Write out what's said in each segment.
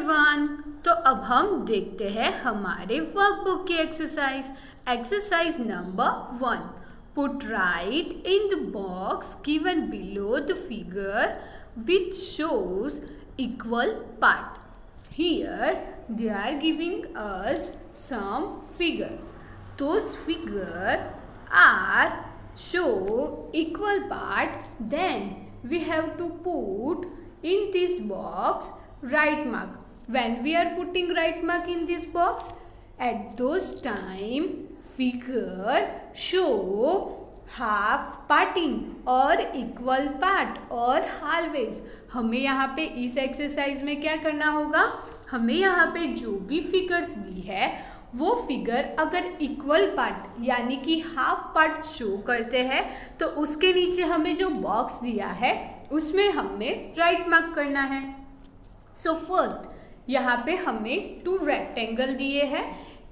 Everyone. तो अब हम देखते हैं हमारे वर्कबुक की exercise number 1। Put right in the box given below the figure which shows equal part. Here they are giving us some figure. Those figure are show equal part. Then we have to put in this box right mark. When we are putting right mark in this box, at those time figure show half parting और equal part और halves. हमें यहाँ पे इस exercise में क्या करना होगा, हमें यहाँ पे जो भी फिगर्स दी है वो फिगर अगर इक्वल पार्ट यानी कि हाफ पार्ट शो करते हैं तो उसके नीचे हमें जो बॉक्स दिया है उसमें हमें राइट मार्क करना है। सो फर्स्ट यहाँ पे हमें 2 रेक्टेंगल दिए हैं।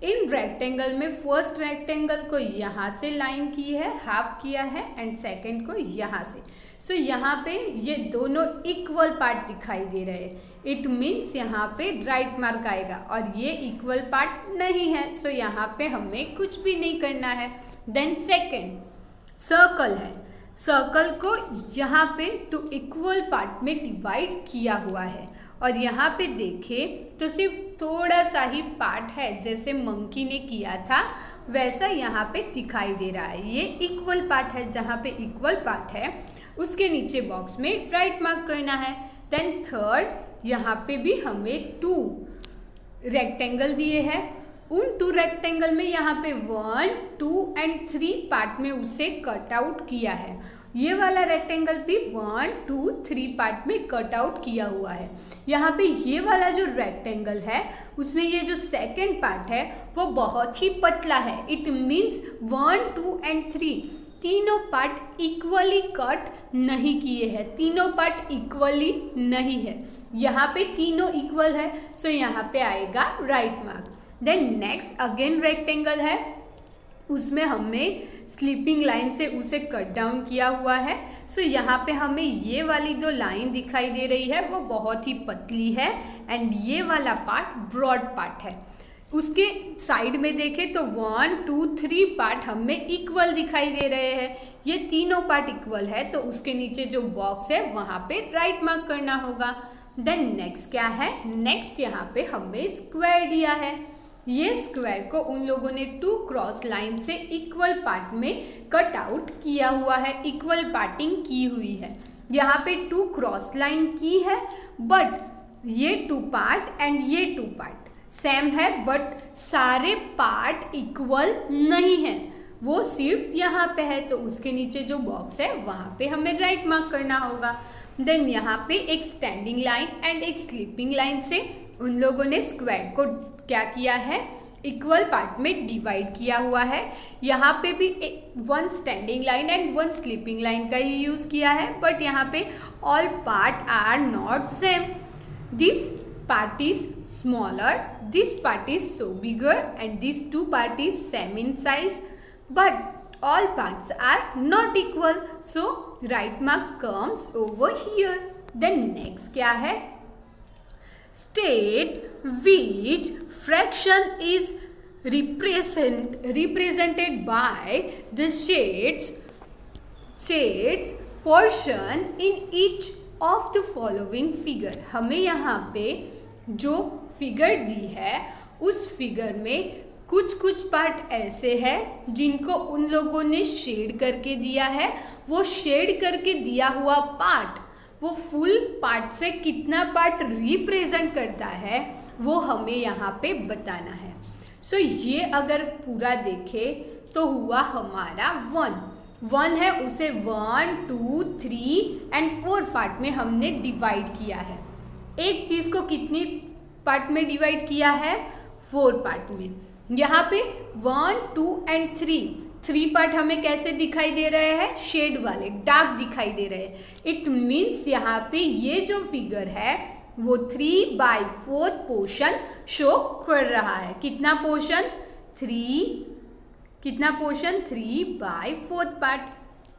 इन रेक्टेंगल में फर्स्ट रेक्टेंगल को यहाँ से लाइन की है, हाफ किया है, एंड सेकंड को यहाँ से। सो यहाँ पे ये दोनों इक्वल पार्ट दिखाई दे रहे हैं। इट मीन्स यहाँ पे राइट मार्क आएगा और ये इक्वल पार्ट नहीं है। सो यहाँ पे हमें कुछ भी नहीं करना है। देन सेकंड सर्कल है। सर्कल को यहाँ पे 2 इक्वल पार्ट में डिवाइड किया हुआ है और यहाँ पे देखें तो सिर्फ थोड़ा सा ही पार्ट है, जैसे मंकी ने किया था वैसा यहाँ पे दिखाई दे रहा है। ये इक्वल पार्ट है, जहाँ पे इक्वल पार्ट है उसके नीचे बॉक्स में राइट मार्क करना है। देन थर्ड यहाँ पे भी हमें 2 रेक्टेंगल दिए हैं। उन 2 रेक्टेंगल में यहाँ पे 1, 2 एंड 3 पार्ट में उसे कट आउट किया है। ये वाला रेक्टेंगल भी 1, 2, 3 पार्ट में कट आउट किया हुआ है। यहाँ पे ये वाला जो रेक्टेंगल है उसमें ये जो सेकंड पार्ट है वो बहुत ही पतला है। इट मीन्स 1, 2 एंड 3 तीनों पार्ट इक्वली कट नहीं किए हैं, तीनों पार्ट इक्वली नहीं है। यहाँ पे तीनों इक्वल है, सो यहाँ पे आएगा right mark. Then next again rectangle है, उसमें हमने स्लीपिंग लाइन से उसे कट डाउन किया हुआ है। सो यहाँ पे हमें ये वाली 2 लाइन दिखाई दे रही है वो बहुत ही पतली है एंड ये वाला पार्ट ब्रॉड पार्ट है। उसके साइड में देखें तो 1, 2, 3 पार्ट हमें इक्वल दिखाई दे रहे हैं। ये तीनों पार्ट इक्वल है तो उसके नीचे जो बॉक्स है वहाँ पे राइट मार्क करना होगा। देन नेक्स्ट क्या है, नेक्स्ट यहाँ पे हमें स्क्वायर दिया है। ये स्क्वायर को उन लोगों ने 2 क्रॉस लाइन से इक्वल पार्ट में कट आउट किया हुआ है, इक्वल पार्टिंग की हुई है। यहाँ पे 2 क्रॉस लाइन की है बट ये 2 पार्ट एंड ये 2 पार्ट सेम है बट सारे पार्ट इक्वल नहीं है, वो सिर्फ यहाँ पे है तो उसके नीचे जो बॉक्स है वहाँ पे हमें राइट मार्क करना होगा। देन यहाँ पे एक स्टैंडिंग लाइन एंड एक स्लीपिंग लाइन से उन लोगों ने स्क्वायर को क्या किया है, इक्वल पार्ट में डिवाइड किया हुआ है। यहाँ पे भी 1 standing line and 1 sleeping line का ही यूज किया है बट यहाँ पे all part are not same. This part is smaller, this part is so bigger and this 2 part is same in size but all parts are not equal, so right mark comes over here. Then next क्या है, state which fraction is represented by the shades portion in each of the following figure। हमें यहाँ पे जो figure दी है उस figure में कुछ पार्ट ऐसे है जिनको उन लोगों ने शेड करके दिया है। वो शेड करके दिया हुआ पार्ट वो फुल पार्ट से कितना पार्ट रिप्रेजेंट करता है वो हमें यहाँ पे बताना है। सो ये अगर पूरा देखे तो हुआ हमारा 1 है, उसे 1, 2, 3 एंड 4 पार्ट में हमने डिवाइड किया है। एक चीज़ को कितनी पार्ट में डिवाइड किया है, 4 पार्ट में। यहाँ पे 1, 2 एंड 3 पार्ट हमें कैसे दिखाई दे रहे हैं, शेड वाले, डार्क दिखाई दे रहे हैं। इट मीन्स यहाँ पे ये जो फिगर है वो 3/4 पोर्शन शो कर रहा है। कितना पोर्शन, 3/4 पार्ट।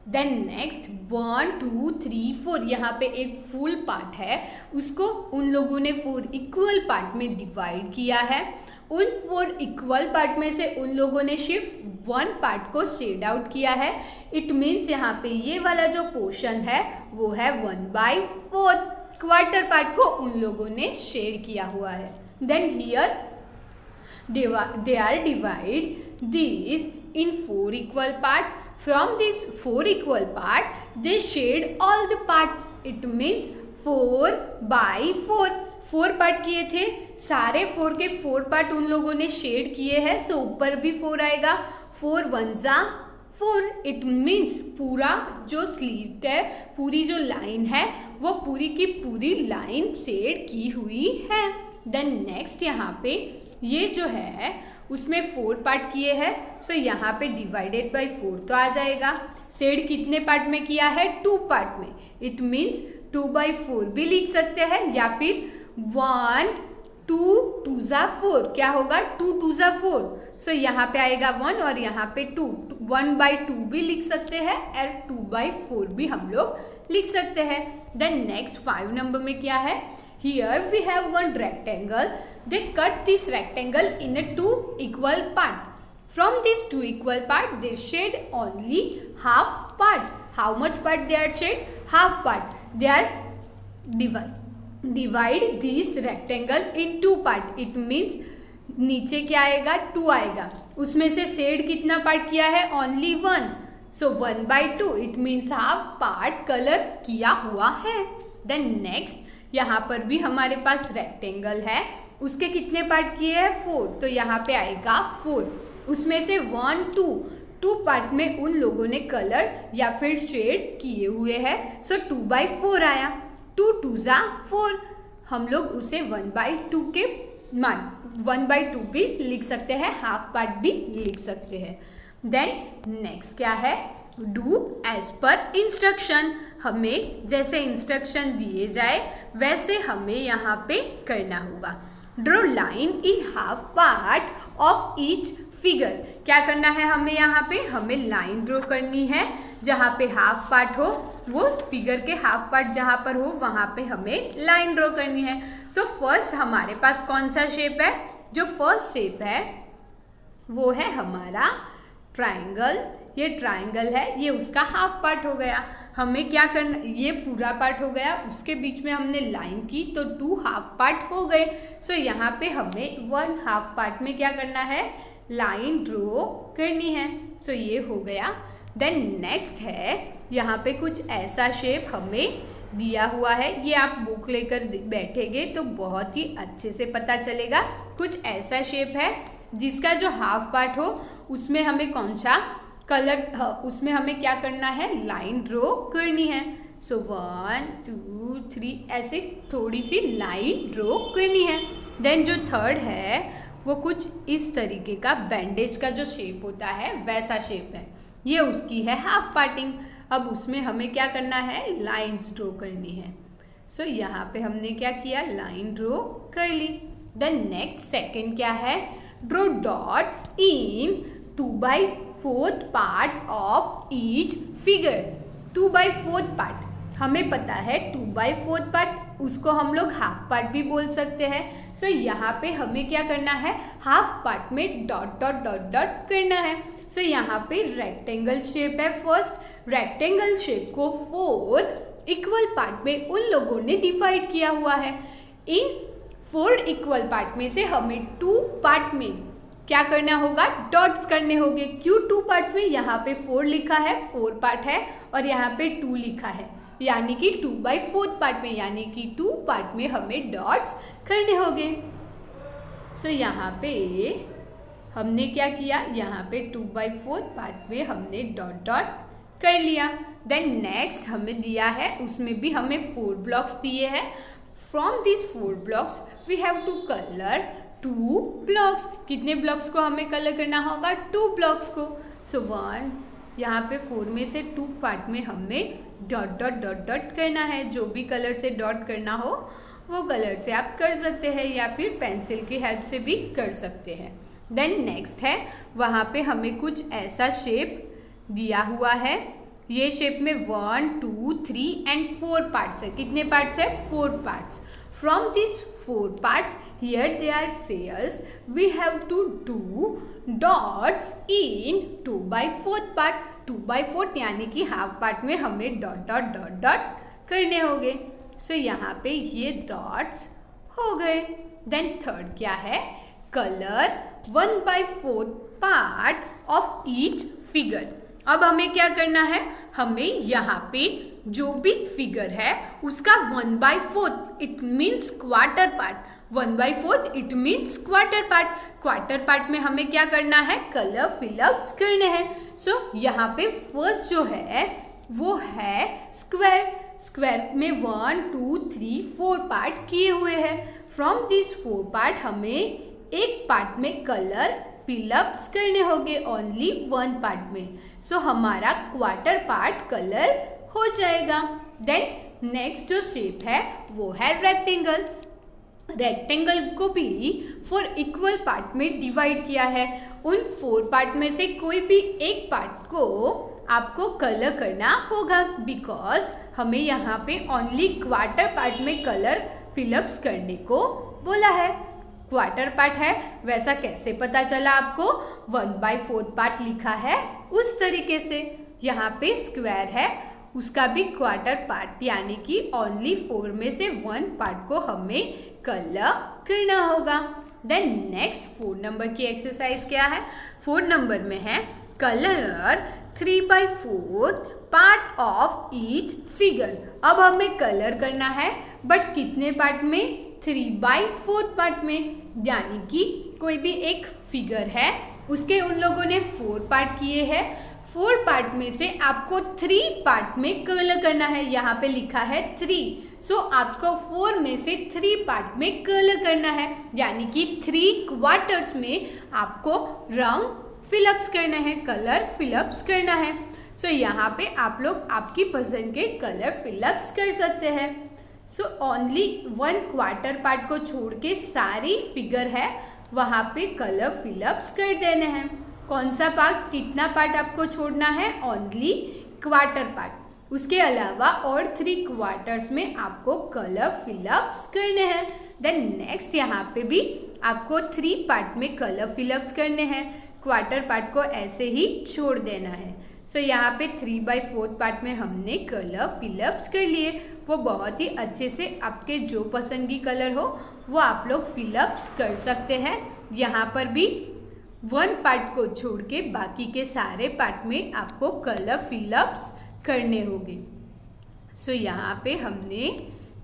देन नेक्स्ट 1 2 3 4 यहाँ पे एक फुल पार्ट है, उसको उन लोगों ने 4 इक्वल पार्ट में डिवाइड किया है। उन 4 इक्वल पार्ट में से उन लोगों ने सिर्फ 1 पार्ट को शेड आउट किया है। इट मीन्स यहाँ पे ये वाला जो पोर्शन है वो है 1/4, क्वार्टर पार्ट को उन लोगों ने शेड किया हुआ है। Then here they are divide these in 4 equal part. From these 4 equal part they shade all the parts. It means 4/4 4 part किए थे, सारे 4 के 4 पार्ट उन लोगों ने शेड किए हैं। सो ऊपर भी 4 आएगा, 4 1 जा 4। इट मीन्स पूरा जो स्लीव है, पूरी जो लाइन है वो पूरी की पूरी लाइन शेड की हुई है। देन नेक्स्ट यहाँ पे ये जो है उसमें 4 पार्ट किए हैं। सो यहाँ पे डिवाइडेड बाय 4 तो आ जाएगा। शेड कितने पार्ट में किया है? 2 पार्ट में। इट मीन्स 2/4 भी लिख सकते हैं, या फिर 1 2 2 जा 4। क्या होगा? 2 2 जा 4। सो यहाँ पे आएगा 1 और यहाँ पे 2, 1/2 भी लिख सकते हैं और 2/4 भी हम लोग लिख सकते हैं। देन नेक्स्ट 5 नंबर में क्या है? Here we have one rectangle. They cut this rectangle in a 2 equal part. From these 2 equal part, they shade only half part. How much part they are shade? Half part. They are divide this rectangle in 2 part. It means नीचे क्या आएगा? 2 आएगा। उसमें से shade कितना part किया है? Only 1. So 1/2. It means half part color किया हुआ है। Then next यहाँ पर भी हमारे पास रेक्टेंगल है, उसके कितने पार्ट किए हैं? 4। तो यहाँ पे आएगा 4। उसमें से 1 2 पार्ट में उन लोगों ने कलर या फिर शेड किए हुए हैं। सो 2/4 आया। 2 2 जा 4। हम लोग उसे 1/2 के 1/2 भी लिख सकते हैं, हाफ पार्ट भी लिख सकते हैं। देन नेक्स्ट क्या है? Do as per instruction. हमें जैसे इंस्ट्रक्शन दिए जाए वैसे हमें यहाँ पे करना होगा। Draw line in half part of each figure. क्या करना है हमें? यहाँ पे हमें लाइन ड्रॉ करनी है। जहाँ पे हाफ पार्ट हो, वो फिगर के हाफ पार्ट जहाँ पर हो वहाँ पे हमें लाइन ड्रॉ करनी है। सो फर्स्ट हमारे पास कौन सा शेप है? जो फर्स्ट शेप है वो है हमारा ट्राइंगल। ये ट्राइंगल है, ये उसका हाफ पार्ट हो गया। हमें क्या करना? ये पूरा पार्ट हो गया, उसके बीच में हमने लाइन की तो 2 हाफ पार्ट हो गए। सो यहाँ पे हमें 1 हाफ पार्ट में क्या करना है? लाइन ड्रॉ करनी है। सो ये हो गया। देन नेक्स्ट है यहाँ पे कुछ ऐसा शेप हमें दिया हुआ है। ये आप बुक लेकर बैठेंगे तो बहुत ही अच्छे से पता चलेगा। कुछ ऐसा शेप है जिसका जो हाफ पार्ट हो उसमें हमें कौन सा कलर, उसमें हमें क्या करना है? लाइन ड्रॉ करनी है। सो 1 2 3 ऐसे थोड़ी सी लाइन ड्रॉ करनी है। देन जो थर्ड है वो कुछ इस तरीके का बैंडेज का जो शेप होता है वैसा शेप है। ये उसकी है हाफ पार्टिंग। अब उसमें हमें क्या करना है? लाइन्स ड्रॉ करनी है। सो यहाँ पे हमने क्या किया? लाइन ड्रॉ कर ली। देन नेक्स्ट सेकेंड क्या है? Draw dots in 2/4 part of each figure. 2/4 part हमें पता है, 2/4 पार्ट उसको हम लोग हाफ पार्ट भी बोल सकते हैं। सो यहाँ पे हमें क्या करना है? हाफ पार्ट में डॉट डॉट डॉट डॉट करना है। सो यहाँ पे रेक्टेंगल शेप है। फर्स्ट रेक्टेंगल शेप को 4 इक्वल पार्ट में उन लोगों ने डिवाइड किया हुआ है। इन 4 इक्वल पार्ट में से हमें 2 पार्ट में क्या करना होगा? डॉट्स करने होंगे। क्यों 2 पार्ट्स में? यहाँ पे 4 लिखा है, 4 पार्ट है, और यहाँ पे 2 लिखा है, यानी कि 2/4 पार्ट में, यानी कि 2 पार्ट में हमें डॉट्स करने होंगे। सो यहाँ पे हमने क्या किया? यहाँ पे 2/4 पार्ट में हमने डॉट डॉट कर लिया। देन नेक्स्ट हमें दिया है, उसमें भी हमें 4 ब्लॉक्स दिए हैं। From this 4 blocks we have to colour 2 blocks. कितने ब्लॉक्स को हमें कलर करना होगा? 2 ब्लॉक्स को। सो 1 यहाँ पे 4 में से 2 पार्ट में हमें डॉट डॉट डॉट डॉट करना है। जो भी कलर से डॉट करना हो वो कलर से आप कर सकते हैं, या फिर पेंसिल की हेल्प से भी कर सकते हैं। देन नेक्स्ट है, वहाँ पे हमें कुछ ऐसा शेप दिया हुआ है। ये शेप में 1, 2, 3 एंड 4 पार्ट्स है। कितने पार्ट्स है? 4 parts. From this 4 parts here they are shares we have to do dots in 2/4 part. 2/4 यानी कि हाफ पार्ट में हमें डॉट डॉट डॉट डॉट करने होंगे। सो यहाँ पे ये डॉट्स हो गए। देन थर्ड क्या है? Colour 1/4 part of each figure. अब हमें क्या करना है? हमें यहाँ पे जो भी फिगर है उसका 1/4 it means quarter part. 1/4 it means quarter part. Quarter part में हमें क्या करना है? कलर फिलअप्स करने हैं। सो यहाँ पे फर्स्ट जो है वो है स्क्वायर। स्क्वायर में 1, 2, 3, 4 पार्ट किए हुए हैं। फ्रॉम दिस 4 पार्ट हमें एक पार्ट में कलर फिलअप्स करने होंगे, ओनली 1 पार्ट में। सो हमारा क्वार्टर पार्ट कलर हो जाएगा। देन नेक्स्ट जो शेप है वो है रेक्टेंगल। रेक्टेंगल को भी 4 इक्वल पार्ट में डिवाइड किया है। उन 4 पार्ट में से कोई भी एक पार्ट को आपको कलर करना होगा, बिकॉज हमें यहाँ पे ओनली क्वार्टर पार्ट में कलर फिलअप्स करने को बोला है। क्वार्टर पार्ट है, वैसा कैसे पता चला आपको? 1/4 पार्ट लिखा है उस तरीके से। यहाँ पे स्क्वायर है, उसका भी क्वार्टर पार्ट यानी कि ओनली 4 में से 1 पार्ट को हमें कलर करना होगा। देन नेक्स्ट 4 नंबर की एक्सरसाइज क्या है? 4 नंबर में है colour 3/4 part of each figure. अब हमें कलर करना है, बट कितने पार्ट में? 3/4 पार्ट में। यानी कि कोई भी एक फिगर है उसके उन लोगों ने 4 पार्ट किए हैं। 4 पार्ट में से आपको 3 पार्ट में कलर करना है। यहाँ पे लिखा है 3। सो आपको 4 में से 3 पार्ट में कलर करना है, यानी कि 3 क्वार्टर्स में आपको रंग फिलअप्स करना है, कलर फिलअप्स करना है। सो यहाँ पे आप लोग आपकी पसंद के कलर फिलअप्स कर सकते हैं। सो ओनली 1 क्वार्टर पार्ट को छोड़ के सारी फिगर है वहाँ पे कलर फिलअप्स कर देने हैं। कौन सा पार्ट, कितना पार्ट आपको छोड़ना है? Only quarter part. उसके अलावा और 3 क्वार्टर्स में आपको कलर फिलअप्स करने हैं। देन नेक्स्ट यहाँ पे भी आपको 3 पार्ट में कलर फिलअप्स करने हैं, क्वार्टर पार्ट को ऐसे ही छोड़ देना है। सो यहाँ पे 3/4 पार्ट में हमने कलर फिलअप्स कर लिए। वो बहुत ही अच्छे से आपके जो पसंद की कलर हो वो आप लोग फिलअप्स कर सकते हैं। यहाँ पर भी 1 पार्ट को छोड़ के बाकी के सारे पार्ट में आपको कलर फिलअप्स करने होंगे। सो यहाँ पे हमने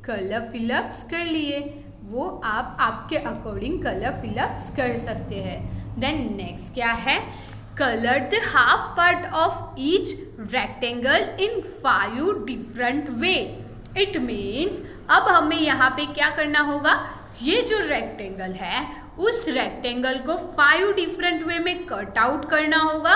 कलर फिलअप्स कर लिए, वो आप आपके अकॉर्डिंग कलर फिलअप्स कर सकते हैं। देन नेक्स्ट क्या है? Colour the half part of each rectangle in 5 different way. It means अब हमें यहाँ पे क्या करना होगा? ये जो रेक्टेंगल है उस रेक्टेंगल को 5 डिफरेंट वे में कट आउट करना होगा।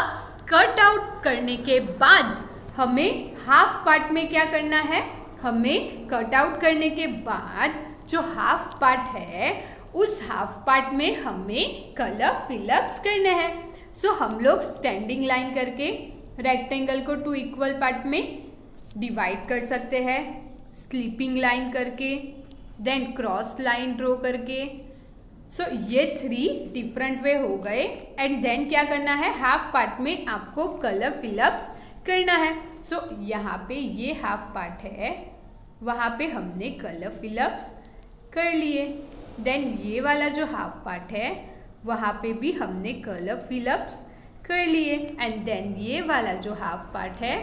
कट आउट करने के बाद हमें हाफ पार्ट में क्या करना है? हमें कट आउट करने के बाद जो हाफ पार्ट है उस हाफ पार्ट में हमें कलर फिलअप्स करने हैं। सो हम लोग स्टैंडिंग लाइन करके रेक्टेंगल को 2 इक्वल पार्ट में डिवाइड कर सकते हैं, स्लीपिंग लाइन करके, देन क्रॉस लाइन ड्रॉ करके। सो ये 3 डिफरेंट वे हो गए। एंड देन क्या करना है? हाफ पार्ट में आपको कलर फिलअप्स करना है। सो यहाँ पे ये हाफ पार्ट है, वहाँ पे हमने कलर फिलअप्स कर लिए। देन ये वाला जो हाफ पार्ट है वहाँ पे भी हमने कलर फिलअप्स कर लिए। एंड देन ये वाला जो हाफ पार्ट है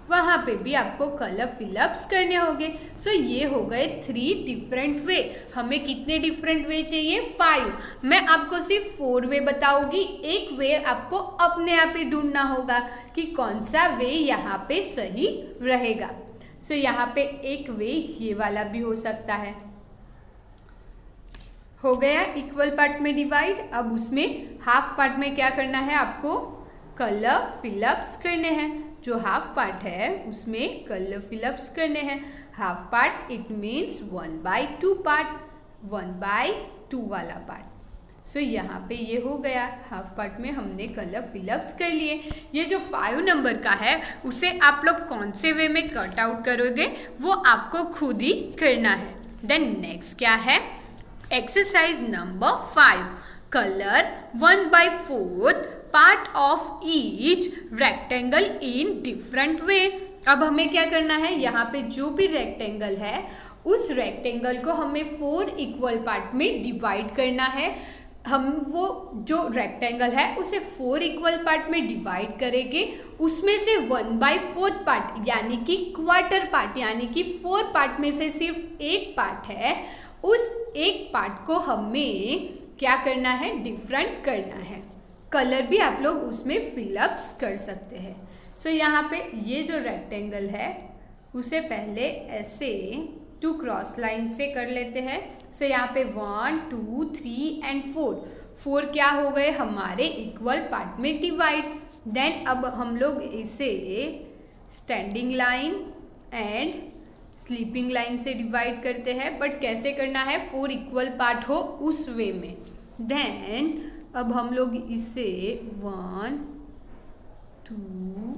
वहाँ पे भी आपको कलर फिलअप्स करने होंगे। सो ये हो गए 3 डिफरेंट वे। हमें कितने डिफरेंट वे चाहिए? 5। मैं आपको सिर्फ 4 वे बताऊंगी, एक वे आपको अपने आप ही ढूंढना होगा कि कौन सा वे यहाँ पे सही रहेगा। सो यहाँ पे एक वे ये वाला भी हो सकता है। हो गया इक्वल पार्ट में डिवाइड। अब उसमें हाफ पार्ट में क्या करना है? आपको कलर फिलअप्स करने हैं। जो हाफ पार्ट है उसमें कलर फिलअप्स करने हैं। Half part it means 1/2 part, 1/2 वाला पार्ट। सो यहाँ पे ये हो गया, हाफ पार्ट में हमने कलर फिलअप्स कर लिए। ये जो 5 नंबर का है उसे आप लोग कौन से वे में कट आउट करोगे वो आपको खुद ही करना है। देन नेक्स्ट क्या है, exercise number 5, colour 1/4 part of each rectangle in different way. अब हमें क्या करना है, यहाँ पे जो भी रेक्टेंगल है उस रेक्टेंगल को हमें 4 इक्वल पार्ट में डिवाइड करना है। हम वो जो रेक्टेंगल है उसे 4 इक्वल पार्ट में डिवाइड करेंगे, उसमें से 1/4 पार्ट यानी कि क्वार्टर पार्ट, यानी कि 4 पार्ट में से सिर्फ एक पार्ट है, उस एक पार्ट को हमें क्या करना है, डिफरेंट करना है। कलर भी आप लोग उसमें फिलअप्स कर सकते हैं। सो यहाँ पे ये जो रेक्टेंगल है उसे पहले ऐसे 2 क्रॉस लाइन से कर लेते हैं। सो यहाँ पे 1 2 3 एंड 4 क्या हो गए हमारे इक्वल पार्ट में डिवाइड। देन अब हम लोग इसे standing line and sleeping line से डिवाइड करते हैं, बट कैसे करना है, 4 इक्वल पार्ट हो उस वे में। देन अब हम लोग इसे 1 2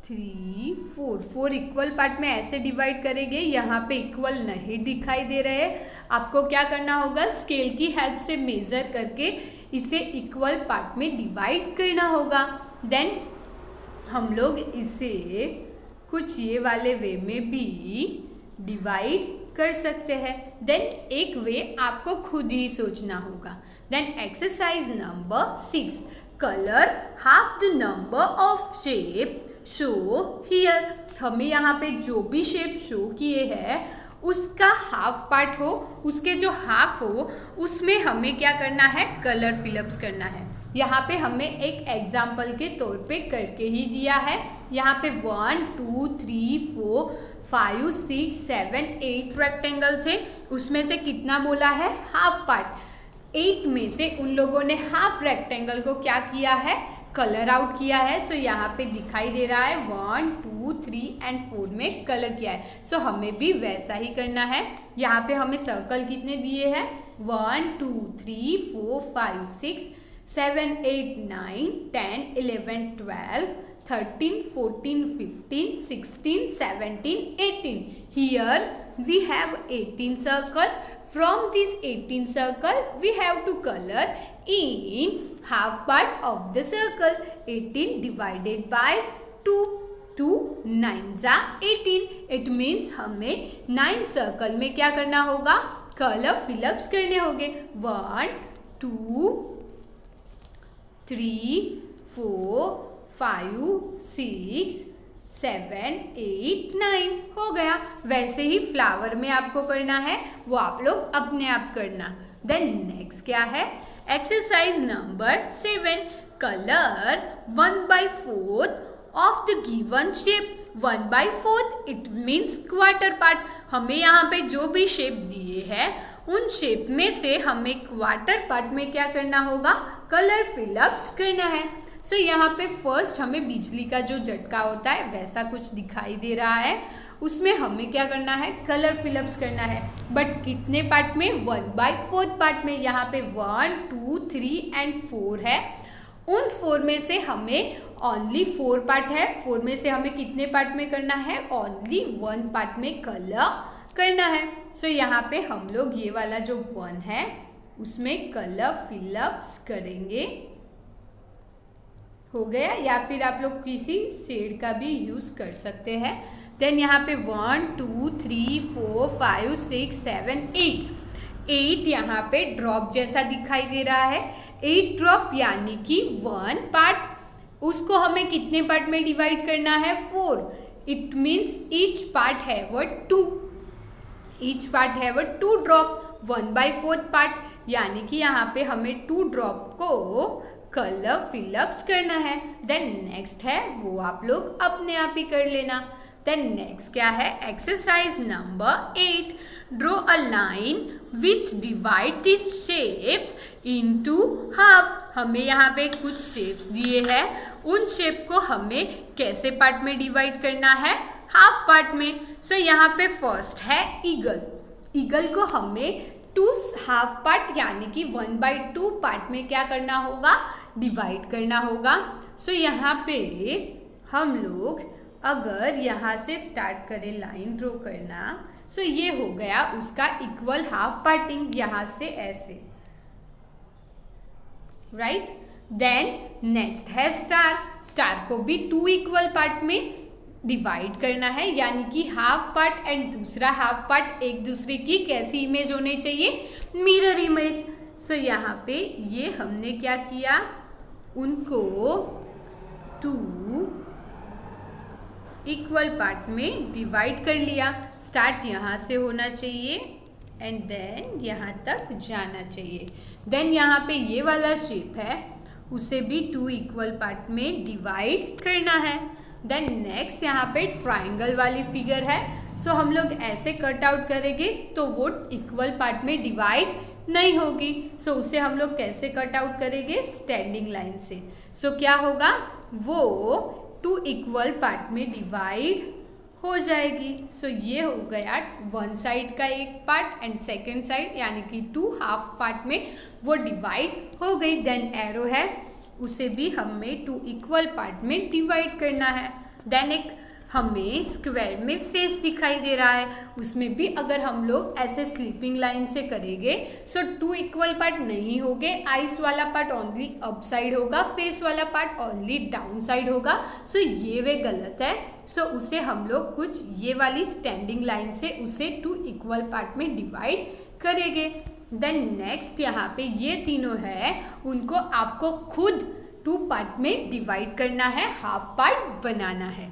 3 4 इक्वल पार्ट में ऐसे डिवाइड करेंगे। यहाँ पे इक्वल नहीं दिखाई दे रहे, आपको क्या करना होगा, स्केल की हेल्प से मेजर करके इसे इक्वल पार्ट में डिवाइड करना होगा। देन हम लोग इसे कुछ ये वाले वे में भी डिवाइड कर सकते हैं। देन एक वे आपको खुद ही सोचना होगा। Then exercise number 6, colour half the number of shape show here. हमें यहाँ पे जो भी शेप शो किए हैं उसका हाफ पार्ट हो, उसके जो हाफ हो उसमें हमें क्या करना है, कलर फिलअप्स करना है। यहाँ पे हमें एक एग्जाम्पल के तौर पे करके ही दिया है। यहाँ पे 1 2 3 4 5 6 7 8 रेक्टेंगल थे, उसमें से कितना बोला है, हाफ पार्ट। 8 में से उन लोगों ने हाफ रेक्टेंगल को क्या किया है, कलर आउट किया है। सो यहाँ पे दिखाई दे रहा है 1 2 3 एंड 4 में कलर किया है। सो हमें भी वैसा ही करना है। यहाँ पे हमें सर्कल कितने दिए हैं, 1 2 3 4 5 6 7 8 9 10 11 12 13 14 15 16 17 18. Here we have 18 circle. From this 18 circle we have to color in half part of the circle. 18 divided by 2, 2 9s are 18. It means हमें 9 सर्कल में क्या करना होगा, कलर फिलअप्स करने होंगे। 1 2 3 4 5 6 7 8 9 हो गया। वैसे ही फ्लावर में आपको करना है, वो आप लोग अपने आप करना। देन नेक्स्ट क्या है, exercise number 7, colour 1/4 of the given shape. 1/4 it means quarter part. हमें यहाँ पे जो भी शेप दिए हैं उन शेप में से हमें क्वार्टर पार्ट में क्या करना होगा, कलर फिलअप्स करना है। सो यहाँ पे फर्स्ट हमें बिजली का जो झटका होता है वैसा कुछ दिखाई दे रहा है, उसमें हमें क्या करना है, कलर फिलअप्स करना है। बट कितने पार्ट में, 1/4 पार्ट में। यहाँ पे 1 2 3 एंड 4 है। उन 4 में से हमें ओनली 4 पार्ट है, 4 में से हमें कितने पार्ट में करना है, ओनली 1 पार्ट में कलर करना है। सो यहाँ पे हम लोग ये वाला जो 1 है उसमें कलर फिलअप्स करेंगे। हो गया, या फिर आप लोग किसी शेड का भी यूज कर सकते हैं। देन यहाँ पे 1 2 3 4 5 6 7 8 यहाँ पे ड्रॉप जैसा दिखाई दे रहा है। 8 ड्रॉप यानी कि 1 पार्ट। उसको हमें कितने पार्ट में डिवाइड करना है, 4। इट मीन्स ईच पार्ट है वो 2, ईच पार्ट है वो 2 ड्रॉप। 1/4 पार्ट यानी कि यहाँ पे हमें 2 ड्रॉप को कलर फिलअप्स करना है। देन नेक्स्ट है वो आप लोग अपने आप ही कर लेना। देन नेक्स्ट क्या है, exercise number 8, draw a line which divide this shapes into half. हमें यहाँ पे कुछ शेप्स दिए हैं, उन शेप को हमें कैसे पार्ट में डिवाइड करना है, हाफ पार्ट में। सो यहाँ पे फर्स्ट है ईगल। ईगल को हमें टू हाफ पार्ट यानी कि 1/2 पार्ट में क्या करना होगा, डिवाइड करना होगा। सो यहाँ पे हम लोग अगर यहाँ से स्टार्ट करें लाइन ड्रॉ करना, सो ये हो गया उसका इक्वल हाफ पार्टिंग, यहाँ से ऐसे, राइट। देन नेक्स्ट है स्टार। स्टार को भी 2 इक्वल पार्ट में डिवाइड करना है, यानी कि हाफ पार्ट एंड दूसरा हाफ पार्ट एक दूसरे की कैसी इमेज होनी चाहिए, मिरर इमेज। सो यहाँ पे ये हमने क्या किया, उनको 2 इक्वल पार्ट में डिवाइड कर लिया। स्टार्ट यहाँ से होना चाहिए एंड देन यहाँ तक जाना चाहिए। देन यहाँ पे ये वाला शेप है, उसे भी 2 इक्वल पार्ट में डिवाइड करना है। देन नेक्स्ट यहाँ पे ट्राइंगल वाली फिगर है, सो हम लोग ऐसे कट आउट करेंगे तो वो इक्वल पार्ट में डिवाइड नहीं होगी। सो उसे हम लोग कैसे कट आउट करेंगे, स्टैंडिंग लाइन से। सो क्या होगा, वो 2 इक्वल पार्ट में डिवाइड हो जाएगी। सो ये हो गया वन साइड का एक पार्ट एंड सेकेंड साइड यानी कि 2 हाफ पार्ट में वो डिवाइड हो गई। देन एरो है, उसे भी हमें 2 इक्वल पार्ट में डिवाइड करना है। देन एक हमें स्क्वायर में फेस दिखाई दे रहा है, उसमें भी अगर हम लोग ऐसे स्लीपिंग लाइन से करेंगे सो 2 इक्वल पार्ट नहीं होंगे। आइस वाला पार्ट ओनली अप साइड होगा, फेस वाला पार्ट ओनली डाउन साइड होगा। सो ये वे गलत है। सो उसे हम लोग कुछ ये वाली स्टैंडिंग लाइन से उसे 2 इक्वल पार्ट में डिवाइड करेंगे। देन नेक्स्ट यहाँ पे ये तीनों है, उनको आपको खुद 2 पार्ट में डिवाइड करना है, हाफ पार्ट बनाना है।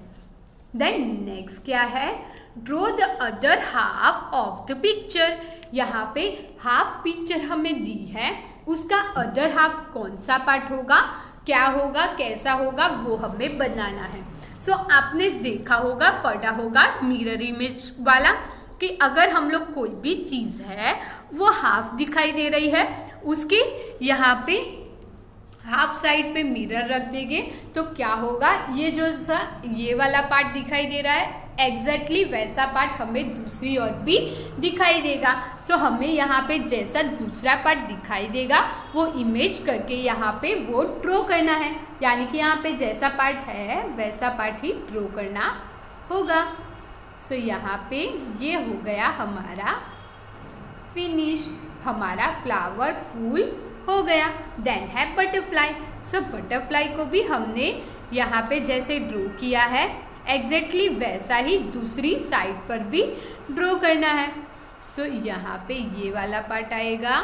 देन नेक्स्ट क्या है, draw the other half of the picture. यहाँ पे हाफ पिक्चर हमें दी है, उसका अदर हाफ कौन सा पार्ट होगा, क्या होगा, कैसा होगा, वो हमें बनाना है। सो आपने देखा होगा, पढ़ा होगा मिरर इमेज वाला, कि अगर हम लोग कोई भी चीज़ है वो हाफ दिखाई दे रही है, उसके यहाँ पे हाफ साइड पे मिरर रख देंगे तो क्या होगा, ये जो सा ये वाला पार्ट दिखाई दे रहा है एग्जैक्टली वैसा पार्ट हमें दूसरी ओर भी दिखाई देगा। सो हमें यहाँ पे जैसा दूसरा पार्ट दिखाई देगा वो इमेज करके यहाँ पे वो ड्रॉ करना है, यानी कि यहाँ पे जैसा पार्ट है वैसा पार्ट ही ड्रॉ करना होगा। सो यहाँ पे ये हो गया हमारा फिनिश, हमारा फ्लावर फूल हो गया। देन है बटरफ्लाई। सो बटरफ्लाई को भी हमने यहाँ पे जैसे ड्रॉ किया है एग्जैक्टली वैसा ही दूसरी साइड पर भी ड्रॉ करना है। सो यहाँ पे ये वाला पार्ट आएगा,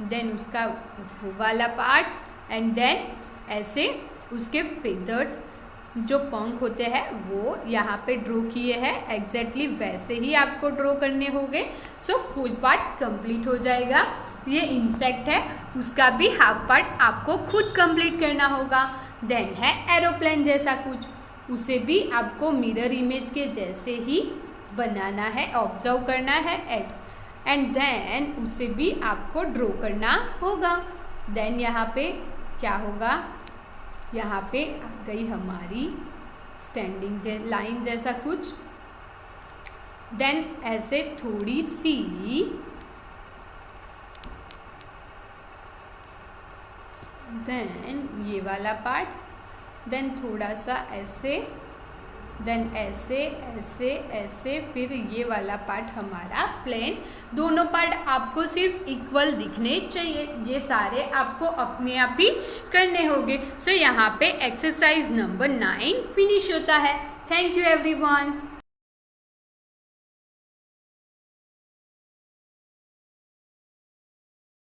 देन उसका वो वाला पार्ट एंड देन ऐसे उसके फेदर्स जो पंख होते हैं वो यहाँ पे ड्रॉ किए हैं, एग्जैक्टली वैसे ही आपको ड्रॉ करने होंगे। सो फुल पार्ट कंप्लीट हो जाएगा। ये इंसेक्ट है, उसका भी हाफ पार्ट आपको खुद कंप्लीट करना होगा। देन है एरोप्लेन जैसा कुछ, उसे भी आपको मिरर इमेज के जैसे ही बनाना है, ऑब्जर्व करना है एंड देन उसे भी आपको ड्रॉ करना होगा। देन यहाँ पे क्या होगा, यहाँ पे आ गई हमारी स्टैंडिंग लाइन जैसा कुछ। देन ऐसे थोड़ी सी देन ये वाला पार्ट, देन थोड़ा सा ऐसे, देन ऐसे ऐसे ऐसे, फिर ये वाला पार्ट हमारा प्लेन। दोनों पार्ट आपको सिर्फ इक्वल दिखने चाहिए, ये सारे आपको अपने आप ही करने होंगे। सो यहाँ पे एक्सरसाइज नंबर 9 फिनिश होता है। Thank you everyone.